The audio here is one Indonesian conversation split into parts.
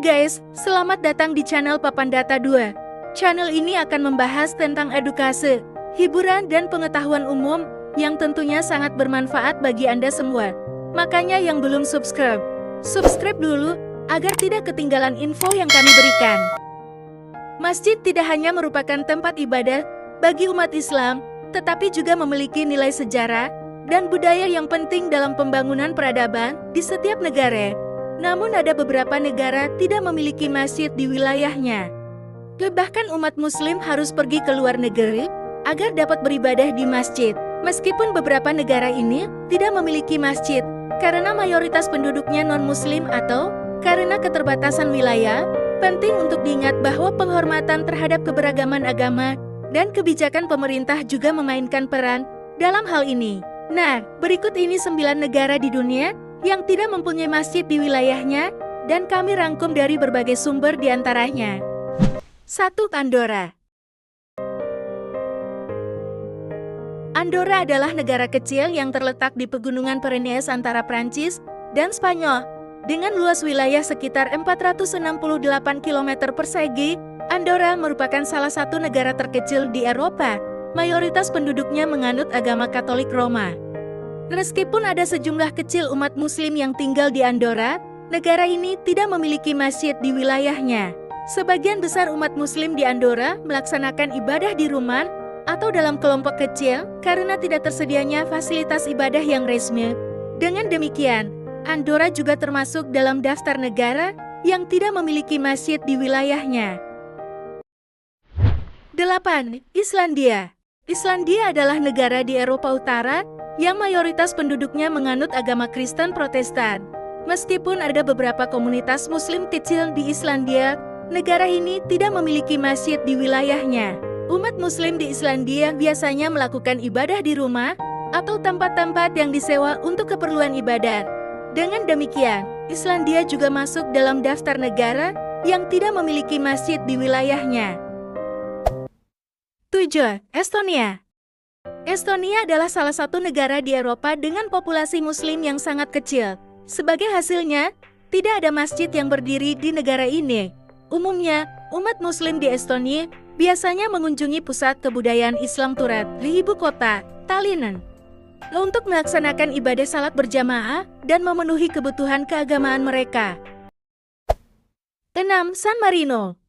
guys, selamat datang di channel Papan Data 2. Channel ini akan membahas tentang edukasi, hiburan dan pengetahuan umum yang tentunya sangat bermanfaat bagi Anda semua. Makanya yang belum subscribe, subscribe dulu agar tidak ketinggalan info yang kami berikan. Masjid tidak hanya merupakan tempat ibadah bagi umat Islam, tetapi juga memiliki nilai sejarah dan budaya yang penting dalam pembangunan peradaban di setiap negara. Namun ada beberapa negara tidak memiliki masjid di wilayahnya. Bahkan umat muslim harus pergi ke luar negeri agar dapat beribadah di masjid. Meskipun beberapa negara ini tidak memiliki masjid karena mayoritas penduduknya non-muslim atau karena keterbatasan wilayah, penting untuk diingat bahwa penghormatan terhadap keberagaman agama dan kebijakan pemerintah juga memainkan peran dalam hal ini. Nah, berikut ini 9 negara di dunia yang tidak mempunyai masjid di wilayahnya, dan kami rangkum dari berbagai sumber di antaranya. 1. Andorra. Andorra adalah negara kecil yang terletak di pegunungan Pyrenees antara Prancis dan Spanyol. Dengan luas wilayah sekitar 468 km persegi, Andorra merupakan salah satu negara terkecil di Eropa. Mayoritas penduduknya menganut agama Katolik Roma. Meskipun ada sejumlah kecil umat muslim yang tinggal di Andorra, negara ini tidak memiliki masjid di wilayahnya. Sebagian besar umat muslim di Andorra melaksanakan ibadah di rumah atau dalam kelompok kecil karena tidak tersedianya fasilitas ibadah yang resmi. Dengan demikian, Andorra juga termasuk dalam daftar negara yang tidak memiliki masjid di wilayahnya. 8. Islandia. Islandia adalah negara di Eropa Utara yang mayoritas penduduknya menganut agama Kristen Protestan. Meskipun ada beberapa komunitas muslim kecil di Islandia, negara ini tidak memiliki masjid di wilayahnya. Umat muslim di Islandia biasanya melakukan ibadah di rumah atau tempat-tempat yang disewa untuk keperluan ibadat. Dengan demikian, Islandia juga masuk dalam daftar negara yang tidak memiliki masjid di wilayahnya. 7. Estonia. Estonia adalah salah satu negara di Eropa dengan populasi muslim yang sangat kecil. Sebagai hasilnya, tidak ada masjid yang berdiri di negara ini. Umumnya, umat muslim di Estonia biasanya mengunjungi pusat kebudayaan Islam Turad di ibu kota, Tallinn, untuk melaksanakan ibadah salat berjamaah dan memenuhi kebutuhan keagamaan mereka. 6. San Marino.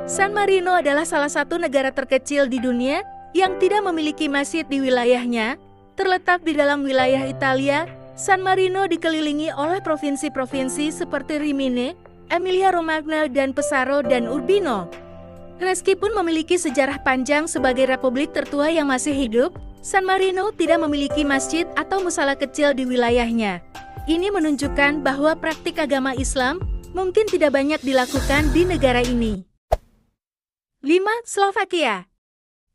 San Marino adalah salah satu negara terkecil di dunia yang tidak memiliki masjid di wilayahnya. Terletak di dalam wilayah Italia, San Marino dikelilingi oleh provinsi-provinsi seperti Rimini, Emilia-Romagna, dan Pesaro dan Urbino. Meskipun memiliki sejarah panjang sebagai republik tertua yang masih hidup, San Marino tidak memiliki masjid atau musala kecil di wilayahnya. Ini menunjukkan bahwa praktik agama Islam mungkin tidak banyak dilakukan di negara ini. 5. Slovakia.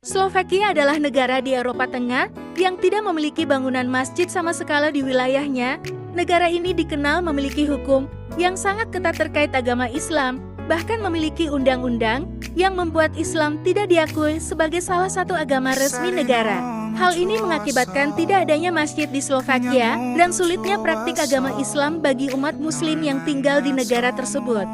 Slovakia adalah negara di Eropa Tengah yang tidak memiliki bangunan masjid sama sekali di wilayahnya. Negara ini dikenal memiliki hukum yang sangat ketat terkait agama Islam, bahkan memiliki undang-undang yang membuat Islam tidak diakui sebagai salah satu agama resmi negara. Hal ini mengakibatkan tidak adanya masjid di Slovakia dan sulitnya praktik agama Islam bagi umat muslim yang tinggal di negara tersebut.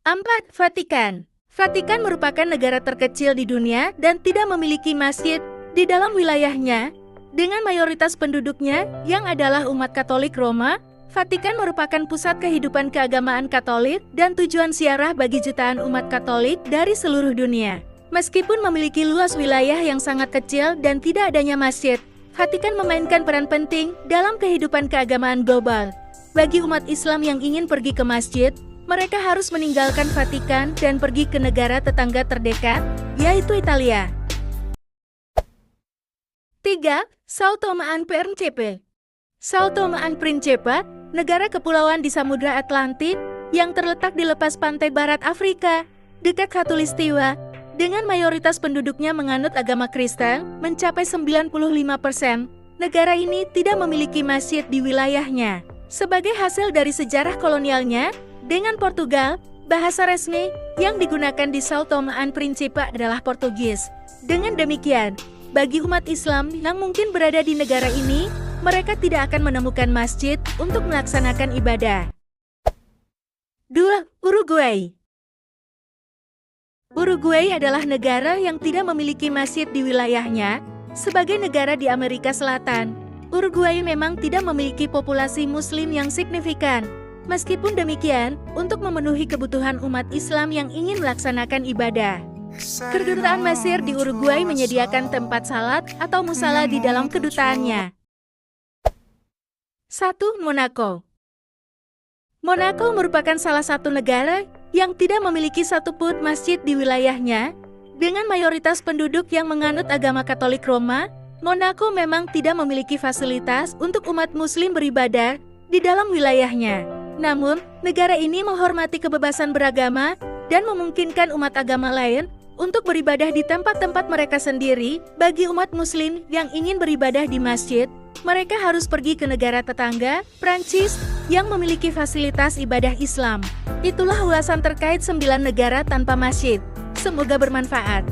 4. Vatikan. Vatikan merupakan negara terkecil di dunia dan tidak memiliki masjid di dalam wilayahnya. Dengan mayoritas penduduknya yang adalah umat Katolik Roma, Vatikan merupakan pusat kehidupan keagamaan Katolik dan tujuan ziarah bagi jutaan umat Katolik dari seluruh dunia. Meskipun memiliki luas wilayah yang sangat kecil dan tidak adanya masjid, Vatikan memainkan peran penting dalam kehidupan keagamaan global. Bagi umat Islam yang ingin pergi ke masjid, mereka harus meninggalkan Vatikan dan pergi ke negara tetangga terdekat, yaitu Italia. 3. São Tomé and Príncipe. São Tomé and Príncipe, negara kepulauan di Samudra Atlantik yang terletak di lepas pantai barat Afrika, dekat Khatulistiwa, dengan mayoritas penduduknya menganut agama Kristen mencapai 95%. Negara ini tidak memiliki masjid di wilayahnya. Sebagai hasil dari sejarah kolonialnya dengan Portugal, bahasa resmi yang digunakan di São Tomé and Príncipe adalah Portugis. Dengan demikian, bagi umat Islam yang mungkin berada di negara ini, mereka tidak akan menemukan masjid untuk melaksanakan ibadah. 2. Uruguay. Uruguay adalah negara yang tidak memiliki masjid di wilayahnya. Sebagai negara di Amerika Selatan, Uruguay memang tidak memiliki populasi Muslim yang signifikan. Meskipun demikian, untuk memenuhi kebutuhan umat Islam yang ingin melaksanakan ibadah, kedutaan Mesir di Uruguay menyediakan tempat salat atau musala di dalam kedutaannya. 1. Monaco. Monaco merupakan salah satu negara yang tidak memiliki satupun masjid di wilayahnya. Dengan mayoritas penduduk yang menganut agama Katolik Roma, Monaco memang tidak memiliki fasilitas untuk umat Muslim beribadah di dalam wilayahnya. Namun, negara ini menghormati kebebasan beragama dan memungkinkan umat agama lain untuk beribadah di tempat-tempat mereka sendiri. Bagi umat Muslim yang ingin beribadah di masjid, mereka harus pergi ke negara tetangga, Prancis, yang memiliki fasilitas ibadah Islam. Itulah ulasan terkait 9 negara tanpa masjid. Semoga bermanfaat.